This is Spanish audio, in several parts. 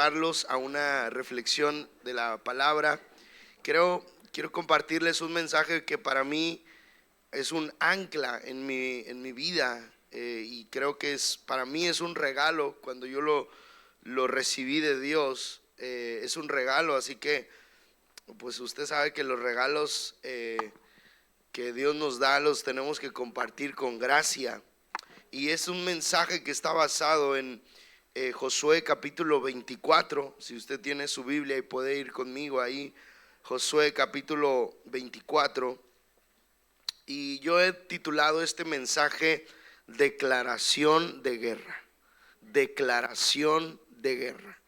llevarlos a una reflexión de la palabra. Quiero compartirles un mensaje que para mí es un ancla en mi vida, y creo que para mí es un regalo. Cuando yo lo recibí de Dios, es un regalo, así que pues usted sabe que los regalos que Dios nos da los tenemos que compartir con gracia. Y es un mensaje que está basado en Josué capítulo 24. Si usted tiene su Biblia y puede ir conmigo ahí, Josué capítulo 24. Y yo he titulado este mensaje Declaración de Guerra. Declaración de guerra.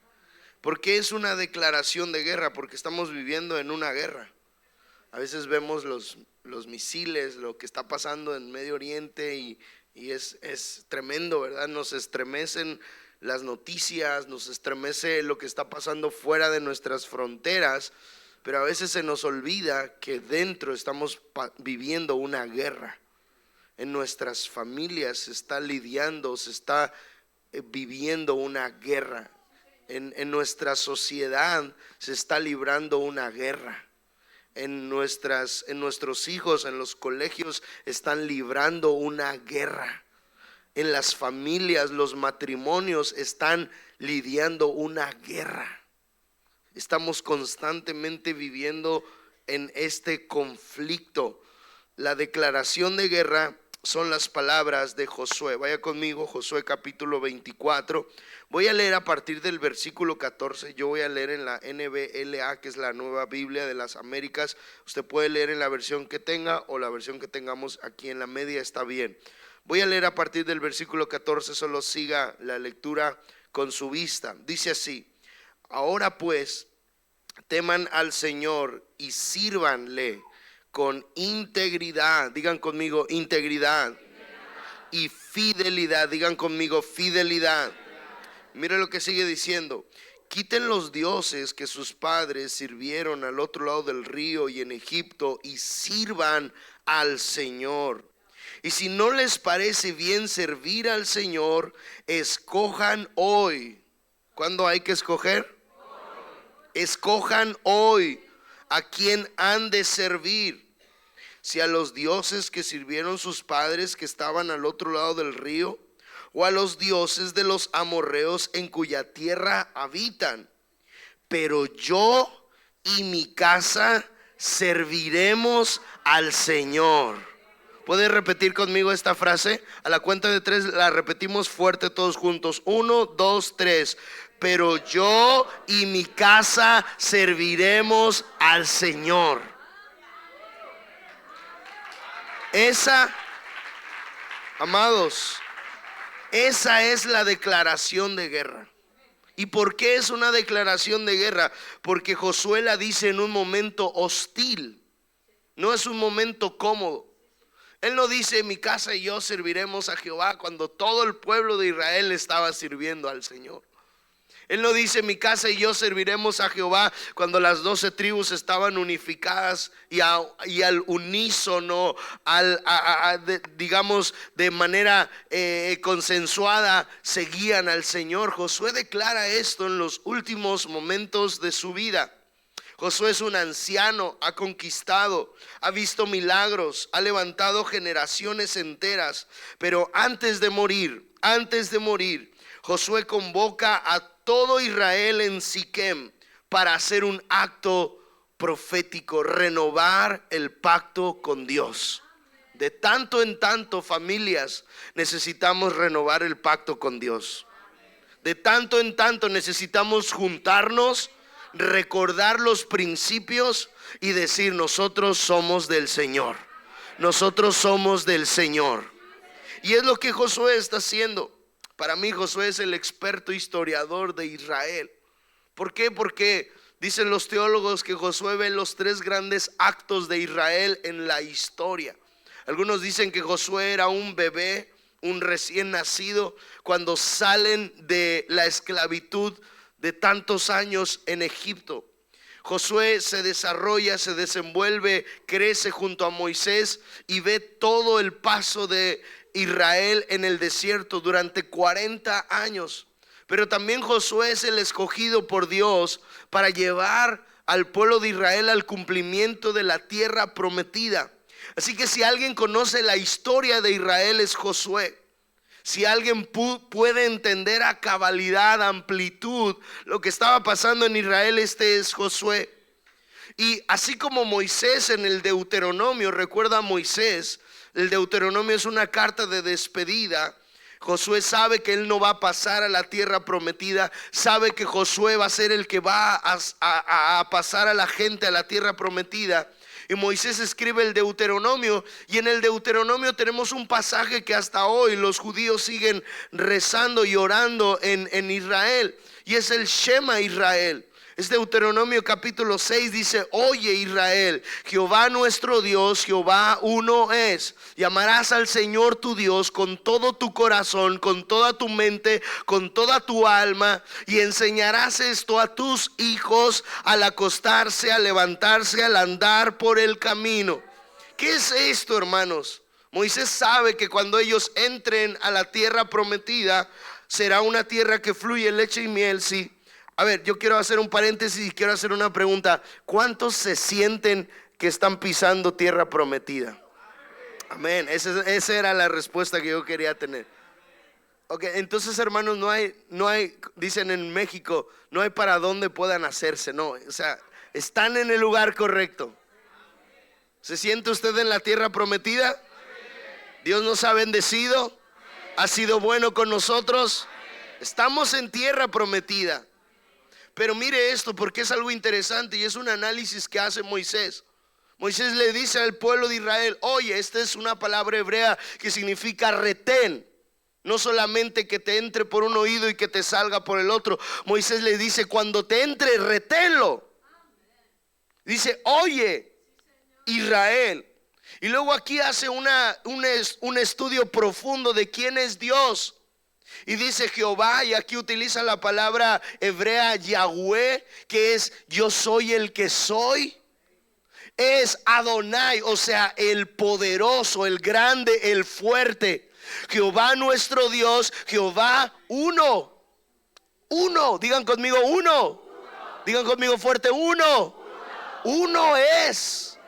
¿Por qué es una declaración de guerra? Porque estamos viviendo en una guerra. A veces vemos los misiles, lo que está pasando en Medio Oriente y es tremendo, ¿verdad? Nos estremecen las noticias, nos estremece lo que está pasando fuera de nuestras fronteras, pero a veces se nos olvida que dentro estamos viviendo una guerra. En nuestras familias se está lidiando, se está viviendo una guerra. En nuestra sociedad se está librando una guerra. En nuestros hijos, en los colegios están librando una guerra. En las familias, los matrimonios están lidiando una guerra. Estamos constantemente viviendo en este conflicto. La declaración de guerra son las palabras de Josué. Vaya conmigo, Josué capítulo 24. Voy a leer a partir del versículo 14. Yo voy a leer en la NBLA, que es la Nueva Biblia de las Américas. Usted puede leer en la versión que tenga, o la versión que tengamos aquí en la media está bien. Voy a leer a partir del versículo 14. Solo siga la lectura con su vista. Dice así: ahora pues, teman al Señor y sírvanle con integridad. Digan conmigo, integridad. Y fidelidad. Digan conmigo, fidelidad. Mire lo que sigue diciendo: quiten los dioses que sus padres sirvieron al otro lado del río y en Egipto, y sirvan al Señor. Y si no les parece bien servir al Señor, escojan hoy. ¿Cuándo hay que escoger? Escojan hoy a quién han de servir. Si a los dioses que sirvieron sus padres que estaban al otro lado del río, o a los dioses de los amorreos en cuya tierra habitan. Pero yo y mi casa serviremos al Señor. ¿Puede repetir conmigo esta frase? A la cuenta de 3 la repetimos fuerte todos juntos. 1, 2, 3. Pero yo y mi casa serviremos al Señor. Amados, esa es la declaración de guerra. ¿Y por qué es una declaración de guerra? Porque Josué la dice en un momento hostil. No es un momento cómodo. Él no dice: mi casa y yo serviremos a Jehová, cuando todo el pueblo de Israel estaba sirviendo al Señor. Él no dice: mi casa y yo serviremos a Jehová, cuando las 12 tribus estaban unificadas y al unísono, digamos de manera consensuada, seguían al Señor. Josué declara esto en los últimos momentos de su vida. Josué es un anciano, ha conquistado, ha visto milagros, ha levantado generaciones enteras, pero antes de morir, Josué convoca a todo Israel en Siquem para hacer un acto profético, renovar el pacto con Dios. De tanto en tanto, familias, necesitamos renovar el pacto con Dios. De tanto en tanto necesitamos juntarnos, recordar los principios y decir: nosotros somos del Señor. Nosotros somos del Señor. Y es lo que Josué está haciendo. Para mí Josué es el experto historiador de Israel. ¿Por qué? Porque dicen los teólogos que Josué ve los 3 grandes actos de Israel en la historia. Algunos dicen que Josué era un bebé, un recién nacido, cuando salen de la esclavitud de tantos años en Egipto. Josué se desarrolla, se desenvuelve, crece junto a Moisés y ve todo el paso de Israel en el desierto durante 40 años. pero también Josué es el escogido por Dios para llevar al pueblo de Israel al cumplimiento de la tierra prometida. Así que si alguien conoce la historia de Israel es Josué. Si alguien puede entender a cabalidad, a amplitud lo que estaba pasando en Israel, este es Josué. Y así como Moisés en el Deuteronomio, recuerda a Moisés, el Deuteronomio es una carta de despedida. Josué sabe que él no va a pasar a la tierra prometida, sabe que Josué va a ser el que va a pasar a la gente a la tierra prometida. Y Moisés escribe el Deuteronomio, y en el Deuteronomio tenemos un pasaje que hasta hoy los judíos siguen rezando y orando en Israel, y es el Shema Israel. Es Deuteronomio capítulo 6, dice: oye Israel, Jehová nuestro Dios, Jehová uno es. Y amarás al Señor tu Dios con todo tu corazón, con toda tu mente, con toda tu alma. Y enseñarás esto a tus hijos al acostarse, al levantarse, al andar por el camino. ¿Qué es esto, hermanos? Moisés sabe que cuando ellos entren a la tierra prometida, será una tierra que fluye leche y miel, sí. A ver, yo quiero hacer un paréntesis y quiero hacer una pregunta. ¿Cuántos se sienten que están pisando tierra prometida? Amén. Esa era la respuesta que yo quería tener. Ok, entonces, hermanos, no hay, dicen en México, no hay para dónde puedan hacerse. No, o sea, están en el lugar correcto. ¿Se siente usted en la tierra prometida? Dios nos ha bendecido, ha sido bueno con nosotros. Estamos en tierra prometida. Pero mire esto, porque es algo interesante y es un análisis que hace Moisés. Moisés le dice al pueblo de Israel: oye, esta es una palabra hebrea que significa retén. No solamente que te entre por un oído y que te salga por el otro. Moisés le dice: cuando te entre, reténlo. Dice: oye Israel. Y luego aquí hace un estudio profundo de quién es Dios. Y dice Jehová, y aquí utiliza la palabra hebrea Yahweh, que es yo soy el que soy. Es Adonai, o sea, el poderoso, el grande, el fuerte. Jehová nuestro Dios, Jehová uno. Uno, digan conmigo uno. Digan conmigo fuerte: uno. Uno es.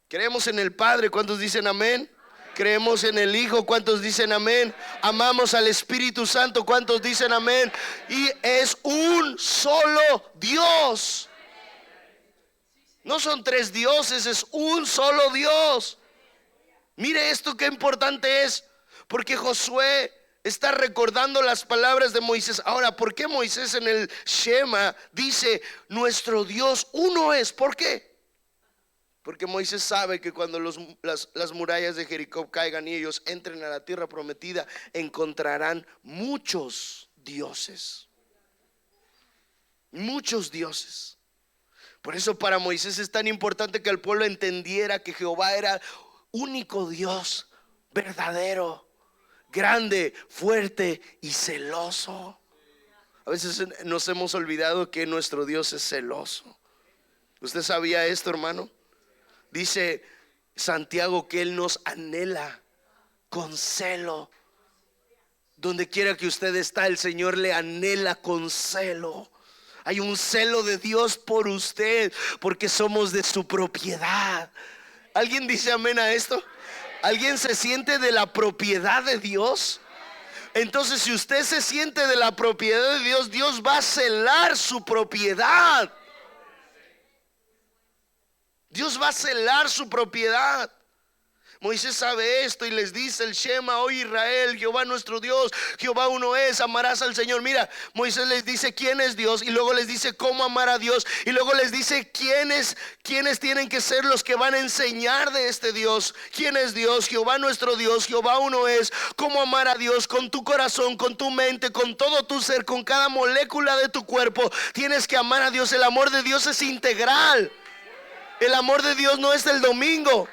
Creemos en el Padre, ¿cuántos dicen amén? Creemos en el Hijo, ¿cuántos dicen amén? Amamos al Espíritu Santo, ¿cuántos dicen amén? Y es un solo Dios. No son tres dioses, es un solo Dios. Mire esto, qué importante es, porque Josué está recordando las palabras de Moisés. Ahora, ¿por qué Moisés en el Shema dice nuestro Dios uno es? ¿Por qué? Porque Moisés sabe que cuando las murallas de Jericó caigan y ellos entren a la tierra prometida, encontrarán muchos dioses. Muchos dioses. Por eso para Moisés es tan importante que el pueblo entendiera que Jehová era único Dios, verdadero, grande, fuerte y celoso. A veces nos hemos olvidado que nuestro Dios es celoso. ¿Usted sabía esto, hermano? Dice Santiago que Él nos anhela con celo. Donde quiera que usted está, el Señor le anhela con celo. Hay un celo de Dios por usted, porque somos de su propiedad. ¿Alguien dice amén a esto? ¿Alguien se siente de la propiedad de Dios? Entonces, si usted se siente de la propiedad de Dios, Dios va a celar su propiedad. Dios va a celar su propiedad. Moisés sabe esto y les dice el Shema: oye Israel, Jehová nuestro Dios, Jehová uno es, amarás al Señor. Mira, Moisés les dice quién es Dios, y luego les dice cómo amar a Dios, y luego les dice quiénes tienen que ser los que van a enseñar de este Dios. ¿Quién es Dios? Jehová nuestro Dios, Jehová uno es. Cómo amar a Dios con tu corazón, con tu mente, con todo tu ser, con cada molécula de tu cuerpo. Tienes que amar a Dios. El amor de Dios es integral. El amor de Dios no es del domingo.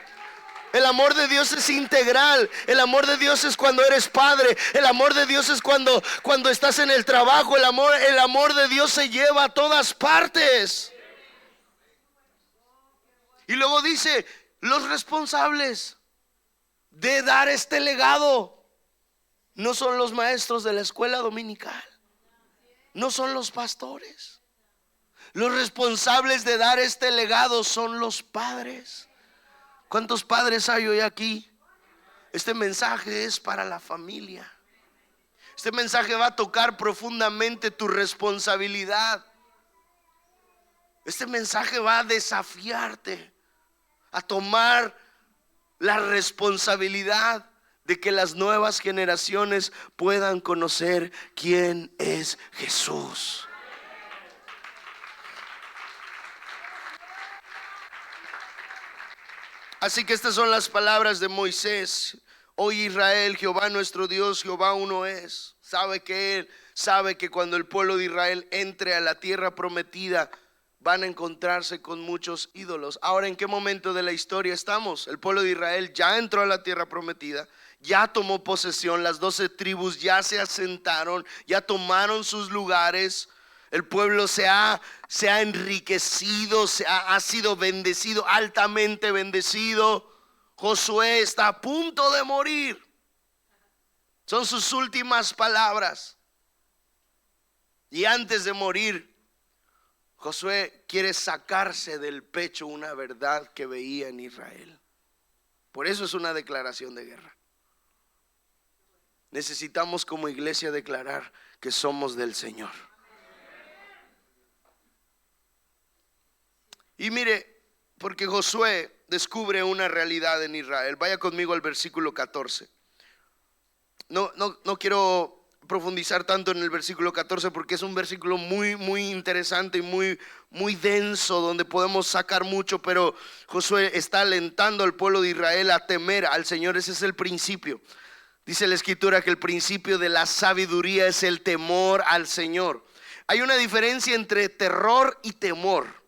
El amor de Dios es integral. El amor de Dios es cuando eres padre. El amor de Dios es cuando estás en el trabajo. El amor de Dios se lleva a todas partes. Y luego dice: los responsables de dar este legado. No son los maestros de la escuela dominical, no son los pastores. Los responsables de dar este legado son los padres. ¿Cuántos padres hay hoy aquí? Este mensaje es para la familia. Este mensaje va a tocar profundamente tu responsabilidad. Este mensaje va a desafiarte a tomar la responsabilidad de que las nuevas generaciones puedan conocer quién es Jesús. Así que estas son las palabras de Moisés. Hoy Israel, Jehová nuestro Dios, Jehová uno es. Sabe que cuando el pueblo de Israel entre a la tierra prometida, van a encontrarse con muchos ídolos. Ahora, ¿en qué momento de la historia estamos? El pueblo de Israel ya entró a la tierra prometida, ya tomó posesión, las 12 tribus ya se asentaron, ya tomaron sus lugares. El pueblo se ha enriquecido, ha sido bendecido, altamente bendecido. Josué está a punto de morir. Son sus últimas palabras. Y antes de morir, Josué quiere sacarse del pecho una verdad que veía en Israel. Por eso es una declaración de guerra. Necesitamos como iglesia declarar que somos del Señor. Y mire, porque Josué descubre una realidad en Israel. Vaya conmigo al versículo 14. No quiero profundizar tanto en el versículo 14 porque es un versículo muy interesante y muy denso, donde podemos sacar mucho. Pero Josué está alentando al pueblo de Israel a temer al Señor. Ese es el principio. Dice la escritura que el principio de la sabiduría es el temor al Señor. Hay una diferencia entre terror y temor.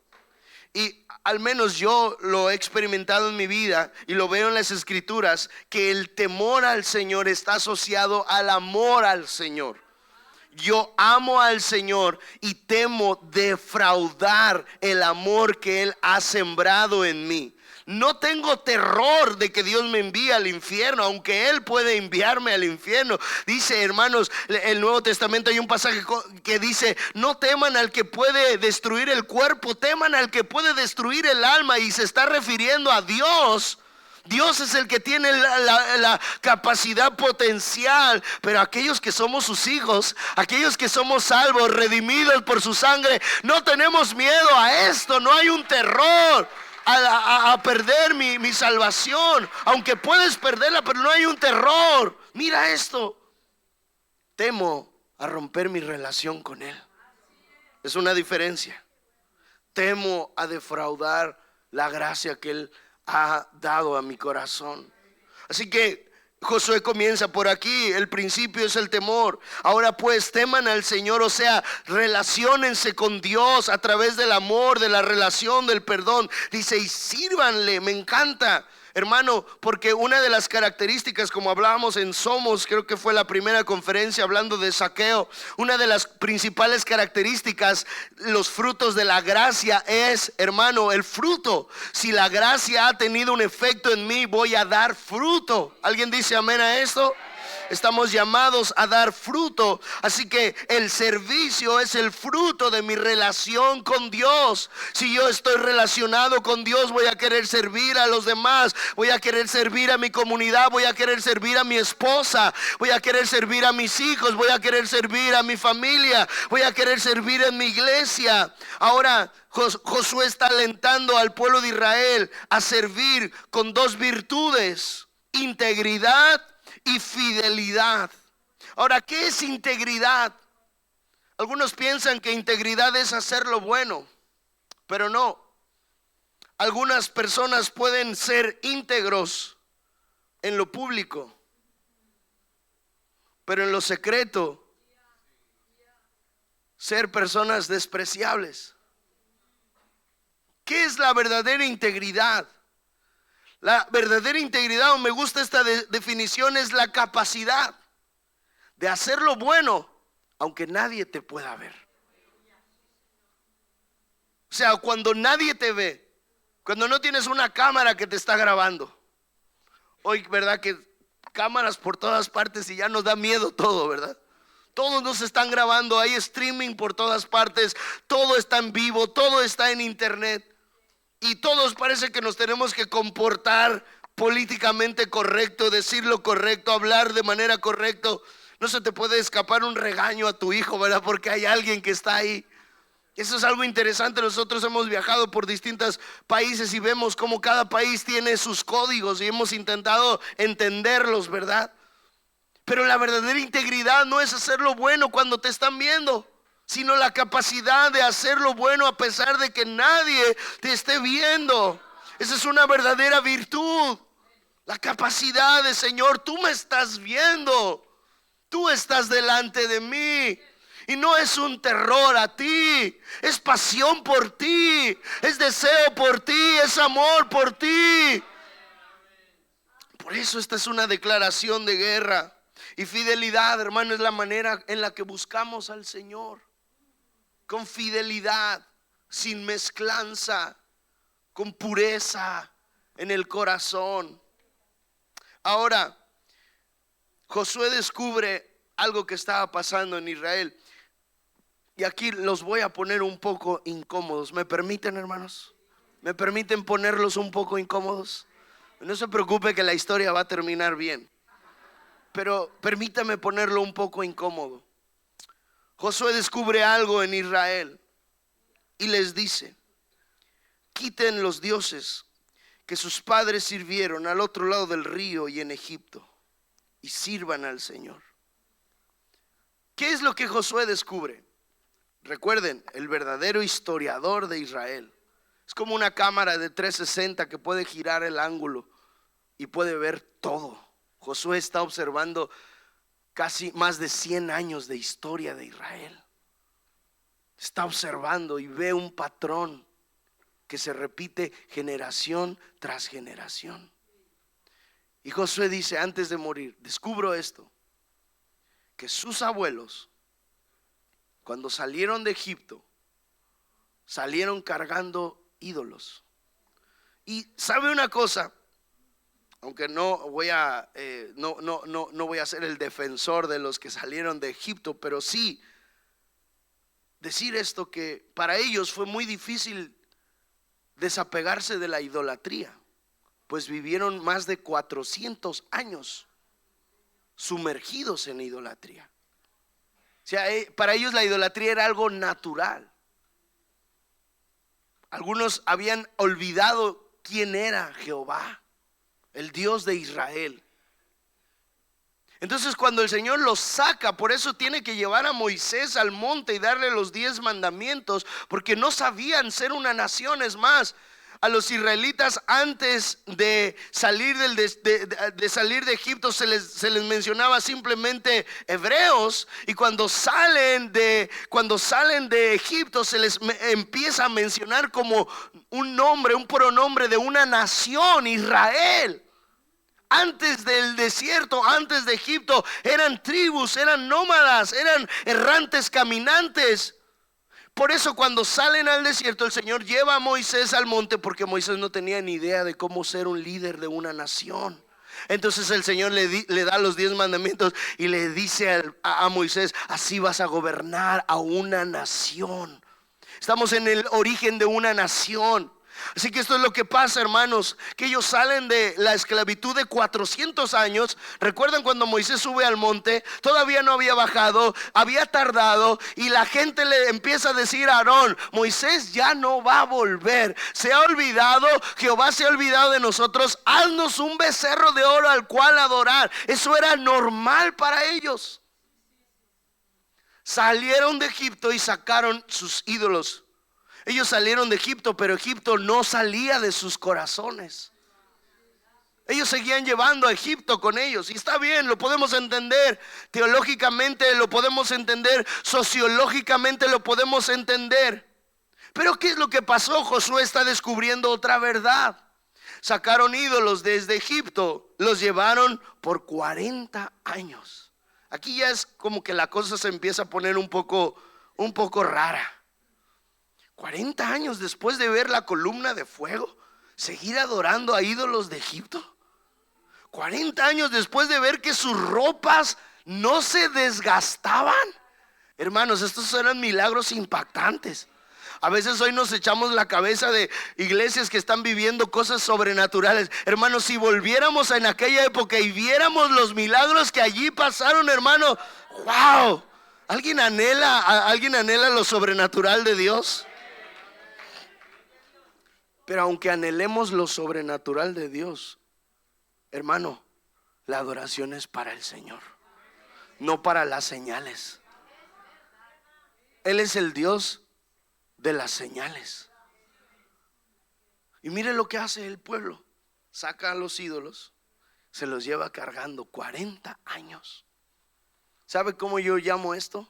Y al menos yo lo he experimentado en mi vida y lo veo en las escrituras, que el temor al Señor está asociado al amor al Señor. Yo amo al Señor y temo defraudar el amor que Él ha sembrado en mí. No tengo terror de que Dios me envíe al infierno, aunque Él puede enviarme al infierno. Dice, hermanos, el Nuevo Testamento hay un pasaje que dice: no teman al que puede destruir el cuerpo, teman al que puede destruir el alma. Y se está refiriendo a Dios. Dios es el que tiene la capacidad potencial, pero aquellos que somos sus hijos, aquellos que somos salvos, redimidos por su sangre, no tenemos miedo a esto. No hay un terror a perder mi salvación, aunque puedes perderla, pero no hay un terror. Mira esto: temo a romper mi relación con Él. Es una diferencia. Temo a defraudar la gracia que Él ha dado a mi corazón. Así que Josué comienza por aquí. El principio es el temor. Ahora pues, teman al Señor, o sea, relaciónense con Dios a través del amor, de la relación, del perdón. Dice, y sírvanle. Me encanta, hermano, porque una de las características, como hablábamos en Somos, creo que fue la primera conferencia hablando de Zaqueo, una de las principales características, los frutos de la gracia es, hermano, el fruto. Si la gracia ha tenido un efecto en mí, voy a dar fruto. ¿Alguien dice amén a esto? Estamos llamados a dar fruto. Así que el servicio es el fruto de mi relación con Dios. Si yo estoy relacionado con Dios, voy a querer servir a los demás, voy a querer servir a mi comunidad, voy a querer servir a mi esposa, voy a querer servir a mis hijos, voy a querer servir a mi familia, voy a querer servir en mi iglesia. Ahora Josué está alentando al pueblo de Israel a servir con dos virtudes: integridad y fidelidad. Ahora, ¿qué es integridad? Algunos piensan que integridad es hacer lo bueno, pero no. Algunas personas pueden ser íntegros en lo público, pero en lo secreto ser personas despreciables. ¿Qué es la verdadera integridad? La verdadera integridad, o me gusta esta definición, es la capacidad de hacer lo bueno aunque nadie te pueda ver. O sea, cuando nadie te ve, cuando no tienes una cámara que te está grabando. Hoy, ¿verdad que cámaras por todas partes y ya nos da miedo todo, ¿verdad? Todos nos están grabando, hay streaming por todas partes, todo está en vivo, todo está en internet. Y todos parece que nos tenemos que comportar políticamente correcto, decir lo correcto, hablar de manera correcta. No se te puede escapar un regaño a tu hijo, ¿verdad? Porque hay alguien que está ahí. Eso es algo interesante. Nosotros hemos viajado por distintos países y vemos cómo cada país tiene sus códigos y hemos intentado entenderlos, ¿verdad? Pero la verdadera integridad no es hacer lo bueno cuando te están viendo, sino la capacidad de hacer lo bueno a pesar de que nadie te esté viendo. Esa es una verdadera virtud. La capacidad de, Señor, tú me estás viendo, tú estás delante de mí. Y no es un terror a ti, es pasión por ti, es deseo por ti, es amor por ti. Por eso esta es una declaración de guerra. Y fidelidad, hermano, es la manera en la que buscamos al Señor. Con fidelidad, sin mezclanza, con pureza en el corazón. Ahora, Josué descubre algo que estaba pasando en Israel. Y aquí los voy a poner un poco incómodos. ¿Me permiten, hermanos? ¿Me permiten ponerlos un poco incómodos? No se preocupe que la historia va a terminar bien, pero permítame ponerlo un poco incómodo. Josué descubre algo en Israel y les dice: quiten los dioses que sus padres sirvieron al otro lado del río y en Egipto, y sirvan al Señor. ¿Qué es lo que Josué descubre? Recuerden, el verdadero historiador de Israel es como una cámara de 360 que puede girar el ángulo y puede ver todo. Josué está observando casi más de 100 años de historia de Israel. Está observando y ve un patrón que se repite generación tras generación. Y Josué dice, antes de morir, descubro esto, que sus abuelos, cuando salieron de Egipto, salieron cargando ídolos. Y sabe una cosa, aunque no voy a ser el defensor de los que salieron de Egipto, pero sí decir esto, que para ellos fue muy difícil desapegarse de la idolatría, pues vivieron más de 400 años sumergidos en idolatría. O sea, para ellos la idolatría era algo natural. Algunos habían olvidado quién era Jehová, el Dios de Israel. Entonces cuando el Señor los saca, por eso tiene que llevar a Moisés al monte y darle los 10 mandamientos, porque no sabían ser una nación. Es más, a los israelitas antes de salir de Egipto se les mencionaba simplemente hebreos, y cuando salen de Egipto se les empieza a mencionar como un nombre, un pronombre de una nación, Israel. Antes del desierto, antes de Egipto, eran tribus, eran nómadas, eran errantes caminantes. Por eso cuando salen al desierto, el Señor lleva a Moisés al monte, porque Moisés no tenía ni idea de cómo ser un líder de una nación. Entonces el Señor le da los 10 mandamientos y le dice a Moisés: así vas a gobernar a una nación. Estamos en el origen de una nación. Así que esto es lo que pasa, hermanos, que ellos salen de la esclavitud de 400 años. Recuerdan cuando Moisés sube al monte, todavía no había bajado, había tardado, y la gente le empieza a decir a Aarón: Moisés ya no va a volver, se ha olvidado, Jehová se ha olvidado de nosotros, haznos un becerro de oro al cual adorar. Eso era normal para ellos. Salieron de Egipto y sacaron sus ídolos. Ellos salieron de Egipto, pero Egipto no salía de sus corazones. Ellos seguían llevando a Egipto con ellos. Y está bien, lo podemos entender teológicamente, lo podemos entender sociológicamente, lo podemos entender. Pero ¿qué es lo que pasó? Josué está descubriendo otra verdad. Sacaron ídolos desde Egipto, los llevaron por 40 años. Aquí ya es como que la cosa se empieza a poner un poco rara. 40 años después de ver la columna de fuego, seguir adorando a ídolos de Egipto. 40 años después de ver que sus ropas no se desgastaban. Hermanos, estos eran milagros impactantes. A veces hoy nos echamos la cabeza de iglesias que están viviendo cosas sobrenaturales. Hermanos, si volviéramos en aquella época y viéramos los milagros que allí pasaron, hermano, wow. ¿Alguien anhela lo sobrenatural de Dios? Pero aunque anhelemos lo sobrenatural de Dios, hermano, la adoración es para el Señor, no para las señales. Él es el Dios de las señales. Y mire lo que hace el pueblo. Saca a los ídolos, se los lleva cargando 40 años. ¿Sabe cómo yo llamo esto?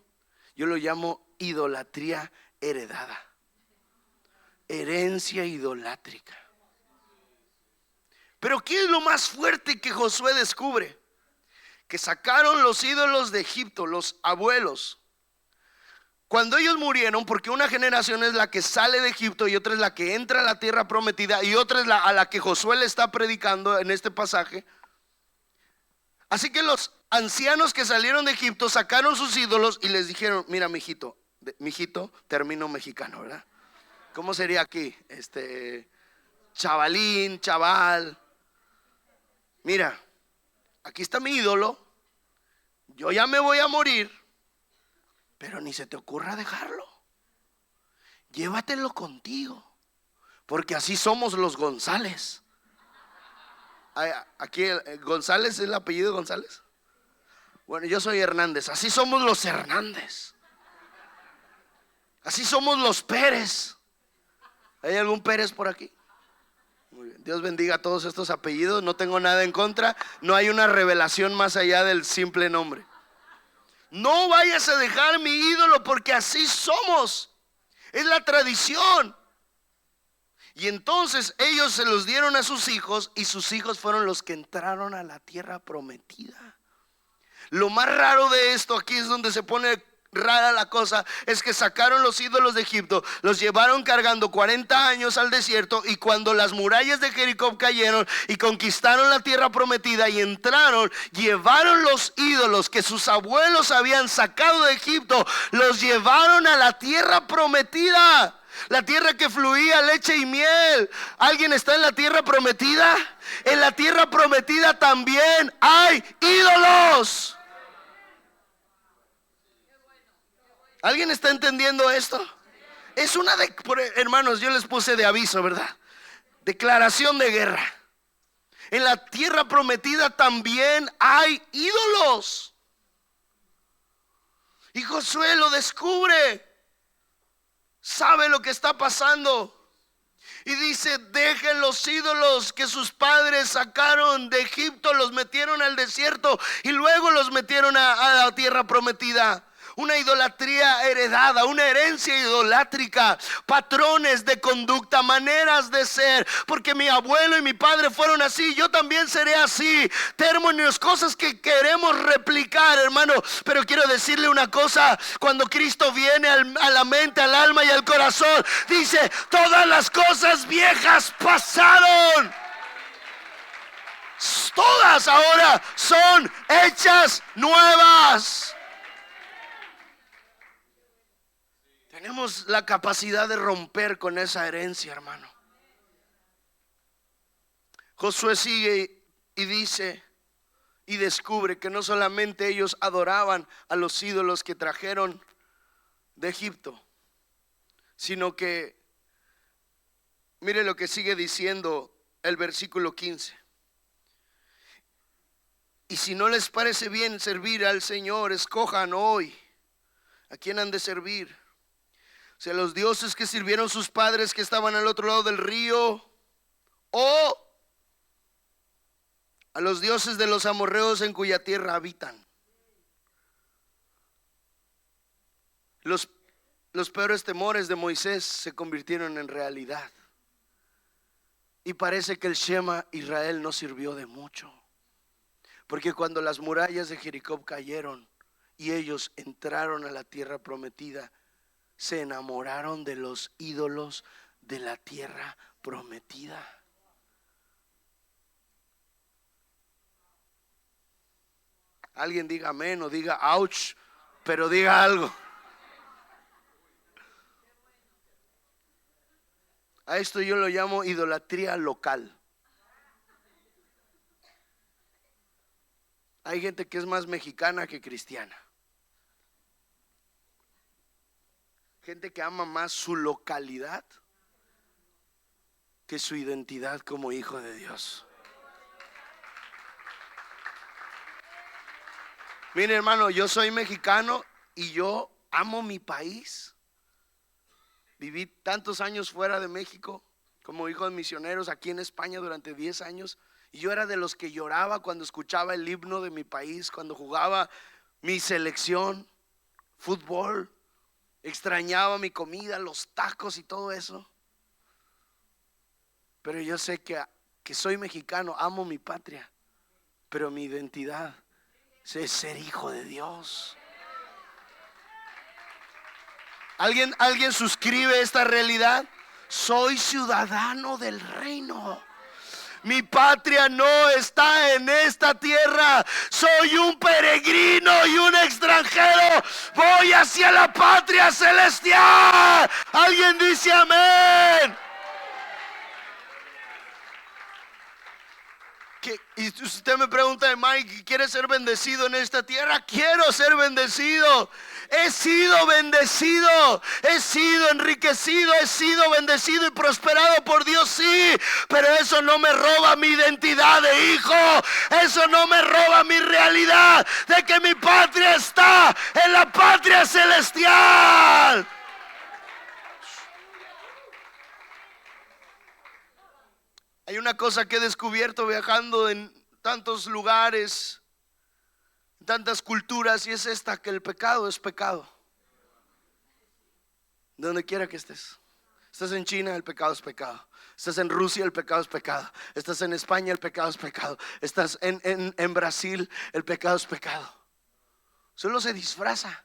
Yo lo llamo idolatría heredada. Herencia idolátrica. Pero ¿qué es lo más fuerte que Josué descubre? Que sacaron los ídolos de Egipto, los abuelos. Cuando ellos murieron, porque una generación es la que sale de Egipto y otra es la que entra a la tierra prometida y otra es a la que Josué le está predicando en este pasaje. Así que los ancianos que salieron de Egipto sacaron sus ídolos y les dijeron: mira, mijito, término mexicano, ¿verdad? ¿Cómo sería aquí? Chavalín, chaval. Mira, aquí está mi ídolo. Yo ya me voy a morir, pero ni se te ocurra dejarlo. Llévatelo contigo, porque así somos los González. Aquí González es el apellido de González. Bueno, yo soy Hernández. Así somos los Hernández. Así somos los Pérez. ¿Hay algún Pérez por aquí? Muy bien. Dios bendiga a todos estos apellidos. No tengo nada en contra. No hay una revelación más allá del simple nombre. No vayas a dejar mi ídolo, porque así somos. Es la tradición. Y entonces ellos se los dieron a sus hijos, y sus hijos fueron los que entraron a la tierra prometida. Lo más raro de esto, aquí es donde se pone rara la cosa, es que sacaron los ídolos de Egipto, los llevaron cargando 40 años al desierto, y cuando las murallas de Jericó cayeron y conquistaron la tierra prometida y entraron, llevaron los ídolos que sus abuelos habían sacado de Egipto, los llevaron a la tierra prometida. La tierra que fluía leche y miel. ¿Alguien está en la tierra prometida? En la tierra prometida también hay ídolos. ¿Alguien está entendiendo esto? Es una hermanos, yo les puse de aviso, ¿verdad? Declaración de guerra. En la tierra prometida también hay ídolos. Y Josué lo descubre. Sabe lo que está pasando. Y dice: dejen los ídolos que sus padres sacaron de Egipto, los metieron al desierto y luego los metieron a la tierra prometida. Una idolatría heredada, una herencia idolátrica, patrones de conducta, maneras de ser. Porque mi abuelo y mi padre fueron así, yo también seré así. Términos, cosas que queremos replicar, hermano. Pero quiero decirle una cosa: cuando Cristo viene a la mente, al alma y al corazón, dice: todas las cosas viejas pasaron, todas ahora son hechas nuevas. Tenemos la capacidad de romper con esa herencia, hermano. Josué sigue y dice y descubre que no solamente ellos adoraban a los ídolos que trajeron de Egipto, sino que, mire lo que sigue diciendo el versículo 15. Y si no les parece bien servir al Señor, escojan hoy a quién han de servir. Si a los dioses que sirvieron sus padres que estaban al otro lado del río, o a los dioses de los amorreos en cuya tierra habitan. Los peores temores de Moisés se convirtieron en realidad. Y parece que el Shema Israel no sirvió de mucho, porque cuando las murallas de Jericó cayeron y ellos entraron a la tierra prometida, se enamoraron de los ídolos de la tierra prometida. Alguien diga amén o diga ouch, pero diga algo. A esto yo lo llamo idolatría local. Hay gente que es más mexicana que cristiana. Gente que ama más su localidad que su identidad como hijo de Dios. Mire, hermano, yo soy mexicano y yo amo mi país. Viví tantos años fuera de México como hijo de misioneros aquí en España durante 10 años. Y yo era de los que lloraba cuando escuchaba el himno de mi país, cuando jugaba mi selección, fútbol. Extrañaba mi comida, los tacos y todo eso. Pero yo sé que soy mexicano, amo mi patria, pero mi identidad es ser hijo de Dios. ¿Alguien suscribe esta realidad? Soy ciudadano del reino. Mi patria no está en esta tierra. Soy un peregrino y un extranjero. Voy hacia la patria celestial. ¿Alguien dice amén? Y usted me pregunta, Mike, ¿quieres ser bendecido en esta tierra? Quiero ser bendecido. He sido bendecido, he sido enriquecido, he sido bendecido y prosperado por Dios, sí. Pero eso no me roba mi identidad de hijo. Eso no me roba mi realidad de que mi patria está en la patria celestial. Hay una cosa que he descubierto viajando en tantos lugares, en tantas culturas, y es esta: que el pecado es pecado. Donde quiera que estés. Estás en China, el pecado es pecado. Estás en Rusia, el pecado es pecado. Estás en España, el pecado es pecado. Estás en Brasil, el pecado es pecado. Solo se disfraza,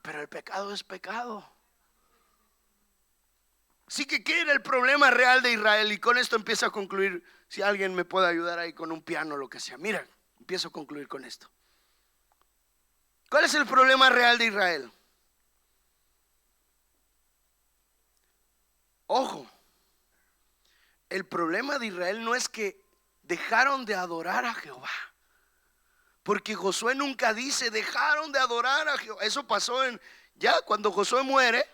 pero el pecado es pecado. Así que, ¿qué era el problema real de Israel? Y con esto empiezo a concluir. Si alguien me puede ayudar ahí con un piano o lo que sea. Mira, empiezo a concluir con esto. ¿Cuál es el problema real de Israel? Ojo, el problema de Israel no es que dejaron de adorar a Jehová, porque Josué nunca dice dejaron de adorar a Jehová. Eso pasó ya cuando Josué muere.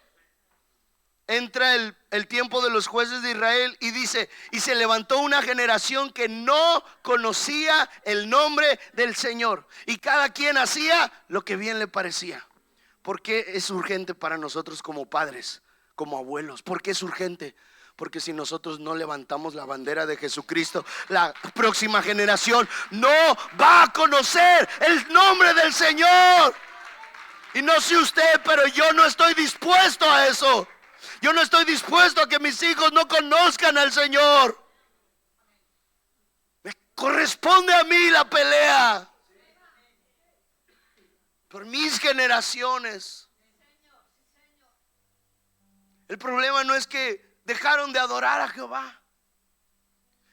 Entra el tiempo de los jueces de Israel y dice: y se levantó una generación que no conocía el nombre del Señor, y cada quien hacía lo que bien le parecía. ¿Por qué es urgente para nosotros como padres, como abuelos? ¿Por qué es urgente? Porque si nosotros no levantamos la bandera de Jesucristo, la próxima generación no va a conocer el nombre del Señor. Y no sé usted, pero yo no estoy dispuesto a eso. Yo no estoy dispuesto a que mis hijos no conozcan al Señor. Me corresponde a mí la pelea por mis generaciones. El problema no es que dejaron de adorar a Jehová.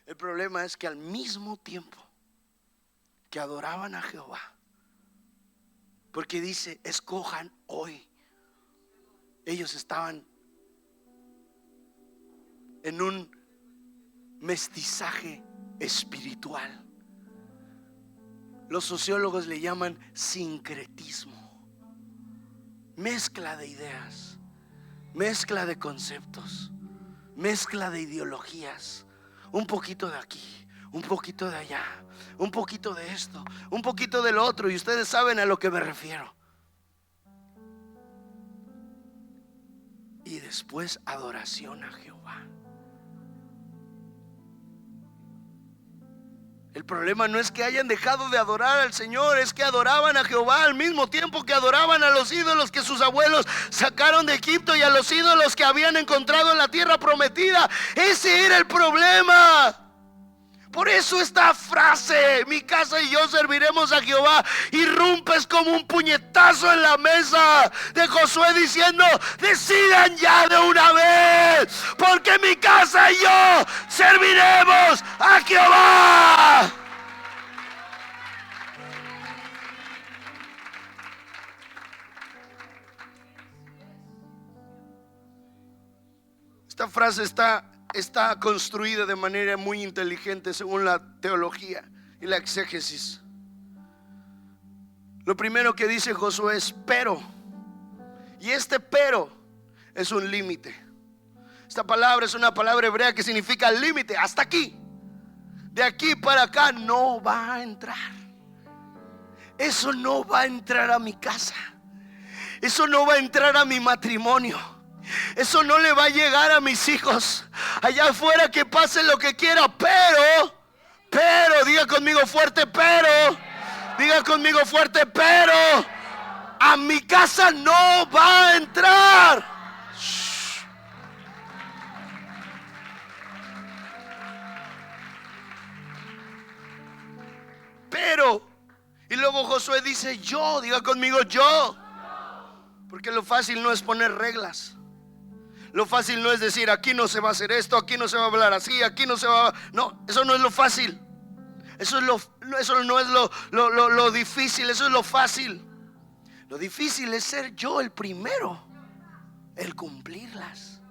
El problema es que al mismo tiempo que adoraban a Jehová, porque dice: escojan hoy, ellos estaban en un mestizaje espiritual. Los sociólogos le llaman sincretismo. Mezcla de ideas, mezcla de conceptos, mezcla de ideologías. Un poquito de aquí, un poquito de allá, un poquito de esto, un poquito del otro. Y ustedes saben a lo que me refiero. Y después adoración a Jehová. El problema no es que hayan dejado de adorar al Señor, es que adoraban a Jehová al mismo tiempo que adoraban a los ídolos que sus abuelos sacaron de Egipto y a los ídolos que habían encontrado en la tierra prometida. Ese era el problema. Por eso esta frase: mi casa y yo serviremos a Jehová, irrumpes como un puñetazo en la mesa de Josué, diciendo: decidan ya de una vez, porque mi casa y yo serviremos a Jehová. Esta frase está construida de manera muy inteligente según la teología y la exégesis. Lo primero que dice Josué es pero. Y este pero es un límite. Esta palabra es una palabra hebrea que significa límite. Hasta aquí. De aquí para acá no va a entrar. Eso no va a entrar a mi casa. Eso no va a entrar a mi matrimonio. Eso no le va a llegar a mis hijos. Allá afuera que pase lo que quiera, pero, diga conmigo fuerte, diga conmigo fuerte, pero a mi casa no va a entrar. Shh. Pero, y luego Josué dice yo, diga conmigo yo. Porque lo fácil no es poner reglas. Lo fácil no es decir aquí no se va a hacer esto, aquí no se va a hablar así, aquí no se va a... No, eso no es lo fácil. Eso no es lo difícil, eso es lo fácil. Lo difícil es ser yo el primero, el cumplirlas.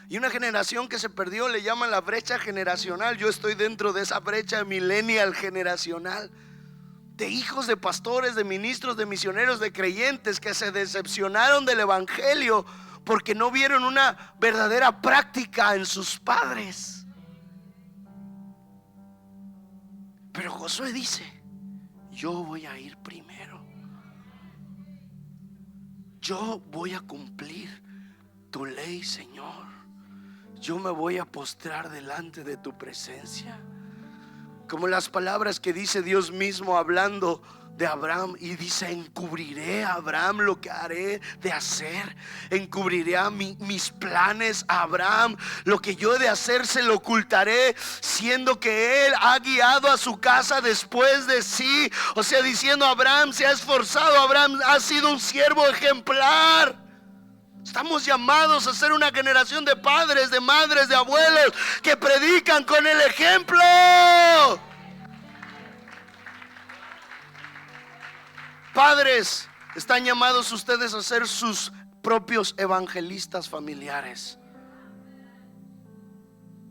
Y una generación que se perdió le llaman la brecha generacional. Yo estoy dentro de esa brecha millennial generacional, de hijos de pastores, de ministros, de misioneros, de creyentes que se decepcionaron del evangelio porque no vieron una verdadera práctica en sus padres. Pero Josué dice: yo voy a ir primero. Yo voy a cumplir tu ley, Señor. Yo me voy a postrar delante de tu presencia. Como las palabras que dice Dios mismo hablando de Abraham, y dice: encubriré a Abraham lo que haré de hacer. Encubriré a mis planes a Abraham. Lo que yo he de hacer se lo ocultaré, siendo que él ha guiado a su casa después de sí. O sea, diciendo, Abraham se ha esforzado, Abraham ha sido un siervo ejemplar. Estamos llamados a ser una generación de padres, de madres, de abuelos que predican con el ejemplo. Padres, están llamados ustedes a ser sus propios evangelistas familiares.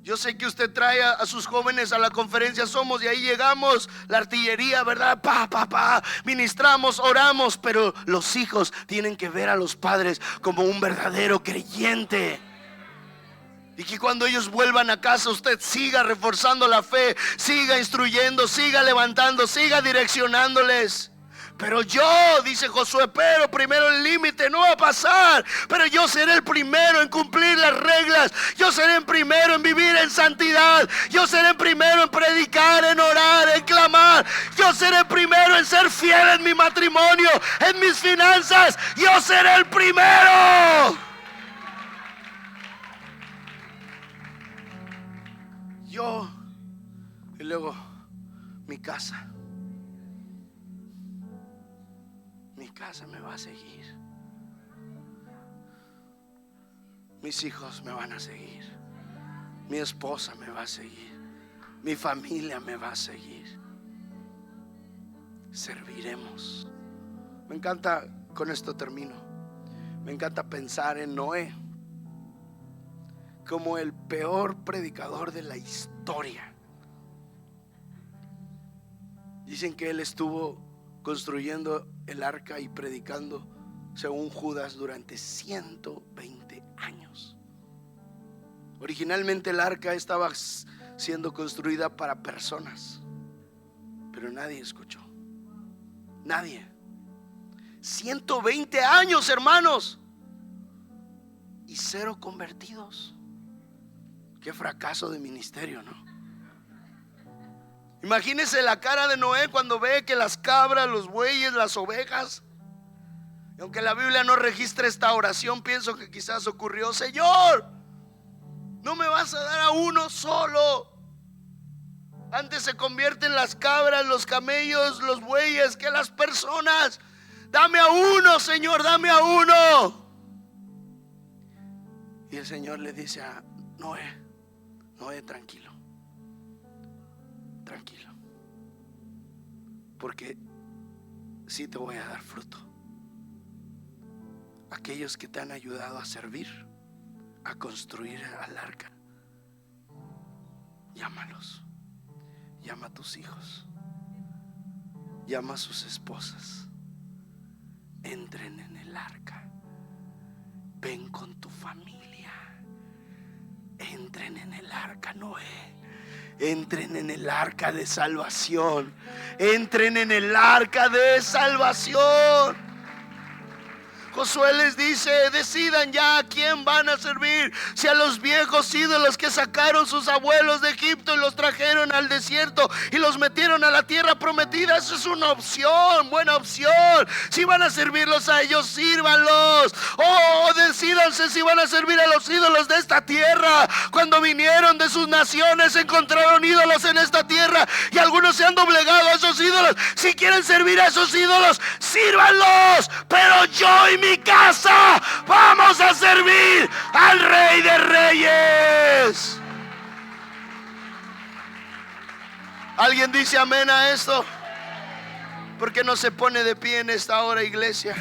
Yo sé que usted trae a sus jóvenes a la conferencia Somos, y ahí llegamos, la artillería, ¿verdad? Ministramos, oramos, pero los hijos tienen que ver a los padres como un verdadero creyente. Y que cuando ellos vuelvan a casa, usted siga reforzando la fe, siga instruyendo, siga levantando, siga direccionándoles. Pero yo, dice Josué, pero primero el límite no va a pasar. Pero yo seré el primero en cumplir las reglas. Yo seré el primero en vivir en santidad. Yo seré el primero en predicar, en orar, en clamar. Yo seré el primero en ser fiel en mi matrimonio, en mis finanzas. Yo seré el primero. Yo, y luego mi casa. Mi casa me va a seguir. Mis hijos me van a seguir. Mi esposa me va a seguir. Mi familia me va a seguir. Serviremos. Me encanta, con esto termino, me encanta pensar en Noé como el peor predicador de la historia. Dicen que él estuvo construyendo el arca y predicando, según Judas, durante 120 años. Originalmente el arca estaba siendo construida para personas, pero nadie escuchó. Nadie. 120 años, hermanos, y 0 convertidos. Qué fracaso de ministerio, ¿no? Imagínese la cara de Noé cuando ve que las cabras, los bueyes, las ovejas, y aunque la Biblia no registra esta oración, pienso que quizás ocurrió: Señor, no me vas a dar a uno solo. Antes se convierten las cabras, los camellos, los bueyes que las personas. Dame a uno, Señor, dame a uno. Y el Señor le dice a Noé: Noé, tranquilo, tranquilo, porque sí te voy a dar fruto. Aquellos que te han ayudado a servir, a construir al arca, llámalos. Llama a tus hijos, llama a sus esposas. Entren en el arca. Ven con tu familia. Entren en el arca, Noé. Entren en el arca de salvación. Entren en el arca de salvación. Josué les dice: decidan ya a quién van a servir, si a los viejos ídolos que sacaron sus abuelos de Egipto y los trajeron al desierto y los metieron a la tierra prometida. Eso es una opción, buena opción. Si van a servirlos a ellos, sírvanlos. O decídanse si van a servir a los ídolos de esta tierra. Cuando vinieron de sus naciones encontraron ídolos en esta tierra y algunos se han doblegado a esos ídolos. Si quieren servir a esos ídolos, sírvanlos. Pero yo y mi casa vamos a servir al Rey de Reyes. ¿Alguien dice amén a esto? ¿Por qué no se pone de pie en esta hora, iglesia?